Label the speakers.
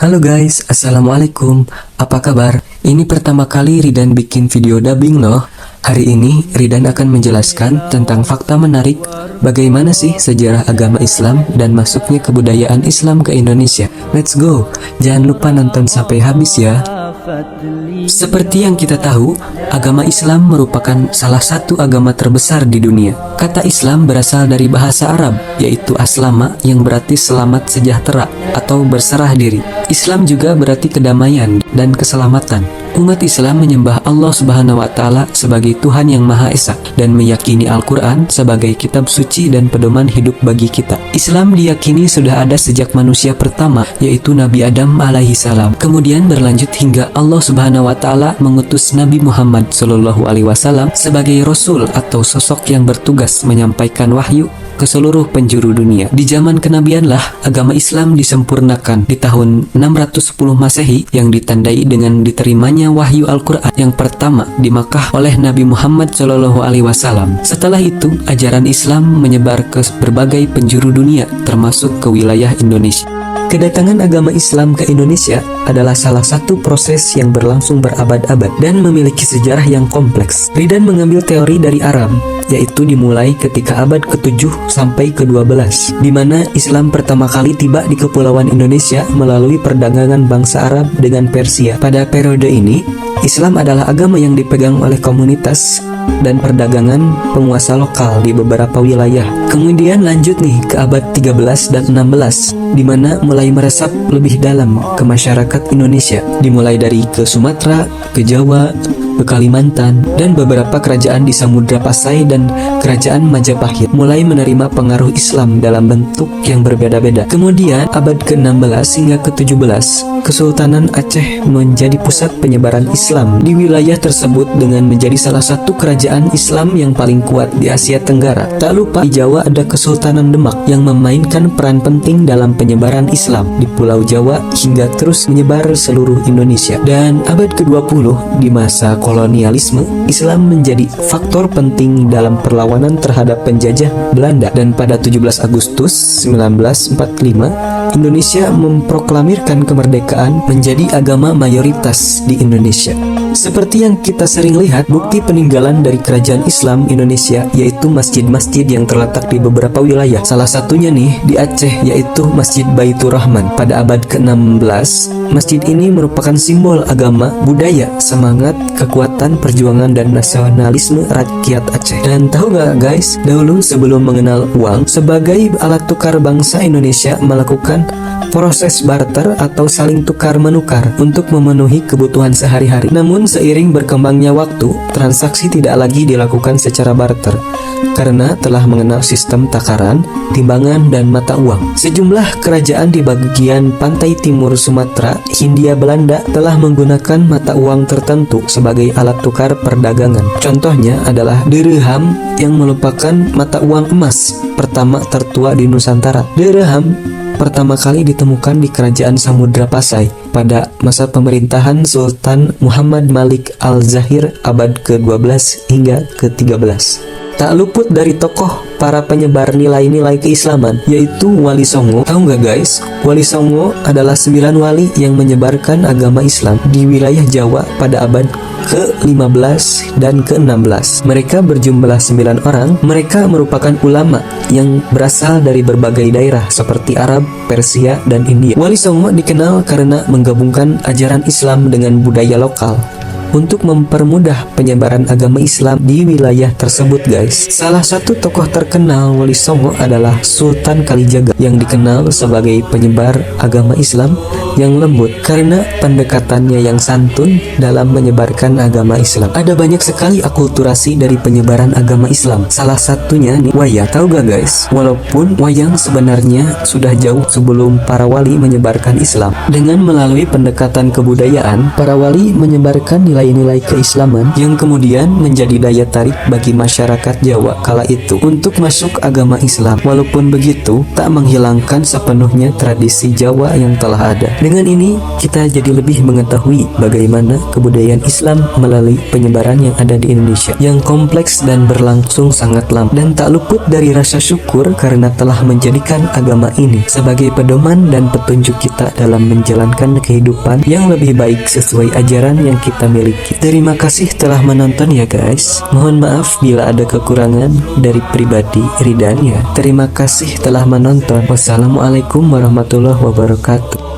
Speaker 1: Halo guys, Assalamualaikum. Apa kabar? Ini pertama kali Ridan bikin video dubbing loh. Hari ini Ridan akan menjelaskan tentang fakta menarik bagaimana sih sejarah agama Islam dan masuknya kebudayaan Islam ke Indonesia. Let's go. Jangan lupa nonton sampai habis ya. Seperti yang kita tahu, agama Islam merupakan salah satu agama terbesar di dunia. Kata Islam berasal dari bahasa Arab, yaitu aslama yang berarti selamat sejahtera atau berserah diri. Islam juga berarti kedamaian dan keselamatan. Umat Islam menyembah Allah Subhanahu wa Ta'ala sebagai Tuhan yang Maha Esa dan meyakini Al-Quran sebagai kitab suci dan pedoman hidup bagi kita. Islam diyakini sudah ada sejak manusia pertama, yaitu Nabi Adam alaihi salam. Kemudian berlanjut hingga Allah Subhanahu wa Ta'ala mengutus Nabi Muhammad sallallahu alaihi wasallam sebagai rasul atau sosok yang bertugas menyampaikan wahyu ke seluruh penjuru dunia. Di zaman kenabianlah agama Islam disempurnakan di tahun 610 Masehi yang ditandai dengan diterimanya wahyu Al-Quran yang pertama di Makkah oleh Nabi Muhammad SAW. Setelah itu, ajaran Islam menyebar ke berbagai penjuru dunia termasuk ke wilayah Indonesia. Kedatangan agama Islam ke Indonesia adalah salah satu proses yang berlangsung berabad-abad dan memiliki sejarah yang kompleks. Ridan mengambil teori dari Arab, yaitu dimulai ketika abad ke-7 sampai ke-12, di mana Islam pertama kali tiba di Kepulauan Indonesia melalui perdagangan bangsa Arab dengan Persia. Pada periode ini, Islam adalah agama yang dipegang oleh komunitas dan perdagangan penguasa lokal di beberapa wilayah. Kemudian lanjut nih ke abad 13 dan 16, di mana mulai meresap lebih dalam ke masyarakat Indonesia, dimulai dari ke Sumatera, ke Jawa, ke Kalimantan, dan beberapa kerajaan di Samudra Pasai dan kerajaan Majapahit mulai menerima pengaruh Islam dalam bentuk yang berbeda-beda. Kemudian abad ke-16 hingga ke-17, Kesultanan Aceh menjadi pusat penyebaran Islam di wilayah tersebut dengan menjadi salah satu kerajaan Islam yang paling kuat di Asia Tenggara. Tak lupa di Jawa ada Kesultanan Demak yang memainkan peran penting dalam penyebaran Islam di Pulau Jawa hingga terus menyebar seluruh Indonesia. Dan abad ke-20 di masa kolonialisme, Islam menjadi faktor penting dalam perlawanan terhadap penjajah Belanda, dan pada 17 Agustus 1945 Indonesia memproklamirkan kemerdekaan menjadi agama mayoritas di Indonesia. Seperti yang kita sering lihat, bukti peninggalan dari kerajaan Islam Indonesia yaitu masjid-masjid yang terletak di beberapa wilayah. Salah satunya nih di Aceh, yaitu Masjid Baitur Rahman. Pada abad ke-16, masjid ini merupakan simbol agama, budaya, semangat, kekuatan, perjuangan, dan nasionalisme rakyat Aceh. Dan tahu gak guys, dahulu sebelum mengenal uang sebagai alat tukar, bangsa Indonesia melakukan proses barter atau saling tukar-menukar untuk memenuhi kebutuhan sehari-hari. Namun seiring berkembangnya waktu, transaksi tidak lagi dilakukan secara barter karena telah mengenal sistem takaran, timbangan, dan mata uang. Sejumlah kerajaan di bagian pantai timur Sumatera, Hindia Belanda telah menggunakan mata uang tertentu sebagai alat tukar perdagangan. Contohnya adalah dirham yang merupakan mata uang emas pertama tertua di Nusantara. Dirham pertama kali ditemukan di kerajaan Samudra Pasai pada masa pemerintahan Sultan Muhammad Malik Al-Zahir abad ke-12 hingga ke-13. Tak luput dari tokoh para penyebar nilai-nilai keislaman, yaitu Wali Songo. Tahu nggak guys, Wali Songo adalah 9 wali yang menyebarkan agama Islam di wilayah Jawa pada abad ke-15 dan ke-16. Mereka berjumlah 9 orang. Mereka merupakan ulama yang berasal dari berbagai daerah seperti Arab, Persia, dan India. Wali Songo dikenal karena menggabungkan ajaran Islam dengan budaya lokal untuk mempermudah penyebaran agama Islam di wilayah tersebut guys. Salah satu tokoh terkenal Wali Songo adalah Sultan Kalijaga yang dikenal sebagai penyebar agama Islam yang lembut karena pendekatannya yang santun dalam menyebarkan agama Islam. Ada banyak sekali akulturasi dari penyebaran agama Islam. Salah satunya nih wayang. Tahu gak guys, walaupun wayang sebenarnya sudah jauh sebelum para wali menyebarkan Islam, dengan melalui pendekatan kebudayaan, para wali menyebarkan nilai-nilai keislaman yang kemudian menjadi daya tarik bagi masyarakat Jawa kala itu untuk masuk agama Islam. Walaupun begitu, tak menghilangkan sepenuhnya tradisi Jawa yang telah ada. Dengan ini, kita jadi lebih mengetahui bagaimana kebudayaan Islam melalui penyebaran yang ada di Indonesia, yang kompleks dan berlangsung sangat lama, dan tak luput dari rasa syukur karena telah menjadikan agama ini sebagai pedoman dan petunjuk kita dalam menjalankan kehidupan yang lebih baik sesuai ajaran yang kita miliki. Terima kasih telah menonton ya guys. Mohon maaf bila ada kekurangan dari pribadi Ridan ya. Terima kasih telah menonton. Wassalamualaikum warahmatullahi wabarakatuh.